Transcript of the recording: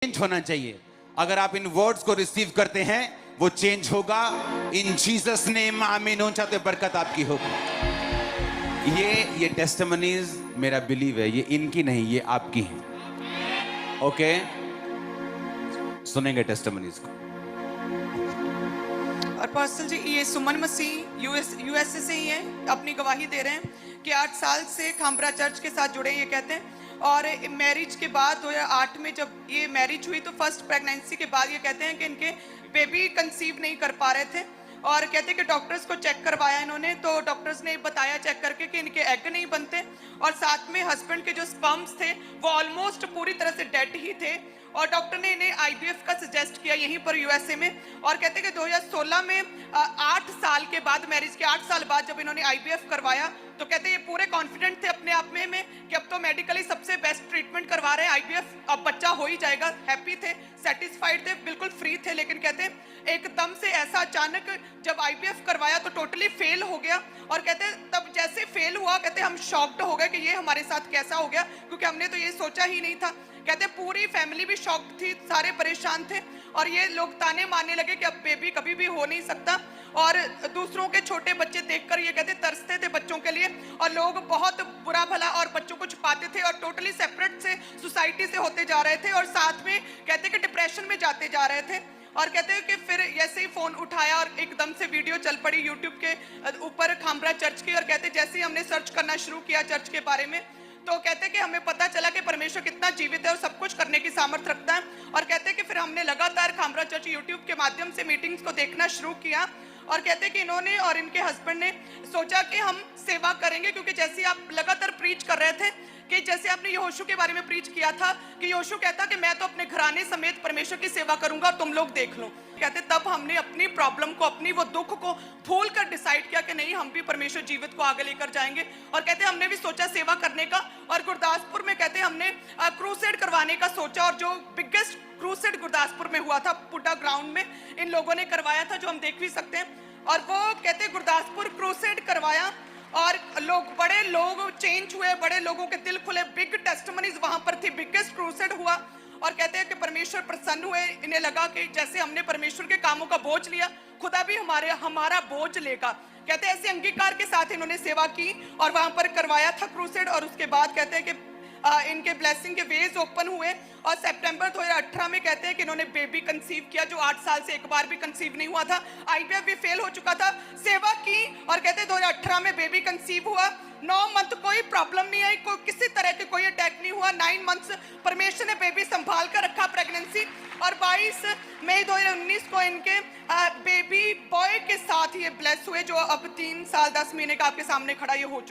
Change होना चाहिए। अगर आप इन वर्ड्स को रिसीव करते हैं वो चेंज होगा इन जीसस नेम, आमीन। हो चाहते बरकत आपकी होगी। ये टेस्टिमनीज मेरा बिलीव है, ये इनकी नहीं, ये आपकी हैं। ओके, सुनेंगे टेस्टिमनीज को। और पास्टर जी, ये सुमन मसीह यूएसए से ही हैं, अपनी गवाही दे रहे हैं कि 8 साल से खामरा चर्च के साथ जुड़े हैं। ये कहते हैं और मैरिज के बाद 2008 में जब ये मैरिज हुई तो फर्स्ट प्रेगनेंसी के बाद ये कहते हैं कि इनके बेबी कंसीव नहीं कर पा रहे थे और कहते हैं कि डॉक्टर्स को चेक करवाया इन्होंने, तो डॉक्टर्स ने बताया चेक करके कि इनके एग नहीं बनते और साथ में हस्बैंड के जो स्पर्म्स थे वो ऑलमोस्ट पूरी तरह से डेड ही थे और डॉक्टर ने इन्हें आईवीएफ का सजेस्ट किया यहीं पर यूएसए में। और कहते हैं कि 2016 में 8 साल के बाद, मैरिज के 8 साल बाद जब इन्होंने आईवीएफ करवाया तो कहते हैं ये पूरे कॉन्फिडेंट थे अपने आप में कि अब तो मेडिकली सबसे बेस्ट ट्रीटमेंट करवा रहे हैं, आईवीएफ अब बच्चा हो ही जाएगा। हैप्पी थे, सेटिस्फाइड थे, बिल्कुल फ्री थे। लेकिन कहते हैं एकदम से ऐसा अचानक जब आईवीएफ करवाया तो टोटली फेल हो गया और कहते हैं तब जैसे फेल हुआ कहते हैं हम शॉक्ड हो गए कि ये हमारे साथ कैसा हो गया, क्योंकि हमने तो ये सोचा ही नहीं था। कहते पूरी फैमिली भी शॉक्ड थी, सारे परेशान थे और ये लोग ताने मारने लगे कि अब बेबी कभी भी हो नहीं सकता और दूसरों के छोटे बच्चे देखकर ये कहते तरसते थे बच्चों के लिए और लोग बहुत बुरा भला और बच्चों को छुपाते थे और टोटली सेपरेट से सोसाइटी से होते जा रहे थे और साथ में कहते कि डिप्रेशन में जाते जा रहे थे। और कहते हैं कि फिर ऐसे ही फोन उठाया और एकदम से वीडियो चल पड़ी यूट्यूब के ऊपर खामरा चर्च की और कहते जैसे ही हमने सर्च करना शुरू किया चर्च के बारे में तो कहते हैं कि हमें पता चला कि परमेश्वर कितना जीवित है और सब कुछ करने की सामर्थ्य रखता है। और कहते हैं कि फिर हमने लगातार खामरा चर्च यूट्यूब के माध्यम से मीटिंग्स को देखना शुरू किया और कहते हैं कि इन्होंने और इनके हस्बैंड ने सोचा कि हम सेवा करेंगे, क्योंकि जैसे आप लगातार प्रीच कर रहे थे कि जैसे आपने यहोशू के बारे में प्रीच किया था कि यहोशू कहता कि मैं तो अपने घराने समेत परमेश्वर की सेवा करूंगा और तुम लोग देख लो। कहते तब हमने अपनी प्रॉब्लम को, अपनी वो दुख को भूल कर डिसाइड किया कि नहीं, हम भी परमेश्वर जीवित को आगे लेकर जाएंगे। और कहते हमने भी सोचा सेवा करने का और गुरदासपुर में कहते हमने क्रूसेड करवाने का सोचा और जो बिगेस्ट क्रूसेड गुरदासपुर में हुआ था पुड्डा ग्राउंड में इन लोगों ने करवाया था, जो हम देख भी सकते हैं। और वो कहते गुरदासपुर क्रूसेड करवाया और बड़े लोग चेंज हुए, बड़े लोगों के दिल खुले, बिग टेस्टिमनीज वहां पर थी, बिगेस्ट क्रूसेड हुआ और कहते हैं कि परमेश्वर प्रसन्न हुए। इन्हें लगा कि जैसे हमने परमेश्वर के कामों का बोझ लिया, खुदा भी हमारा बोझ लेगा। कहते हैं ऐसे अंगीकार के साथ इन्होंने सेवा की और वहां पर करवाया था क्रूसेड और उसके बाद कहते हैं कि इनके ब्लेसिंग के वेज ओपन हुए और सितंबर 2018 में कहते हैं कि इन्होंने बेबी कंसीव किया, जो 8 साल से एक बार भी कंसीव नहीं हुआ था। आईवीएफ भी फेल हो चुका था, सेवा की और कहते हैं 2018 में बेबी कंसीव हुआ। 9 मंथ कोई प्रॉब्लम नहीं आई, कोई किसी तरह के कोई अटैक नहीं हुआ। 9 मंथ्स परमेश्वर ने बेबी संभाल कर रखा प्रेगनेंसी और 22 मई 2019 को इनके बेबी बॉय के साथ ये ब्लेस हुए, जो अब 3 साल 10 महीने का आपके सामने खड़ा ये हो चुका।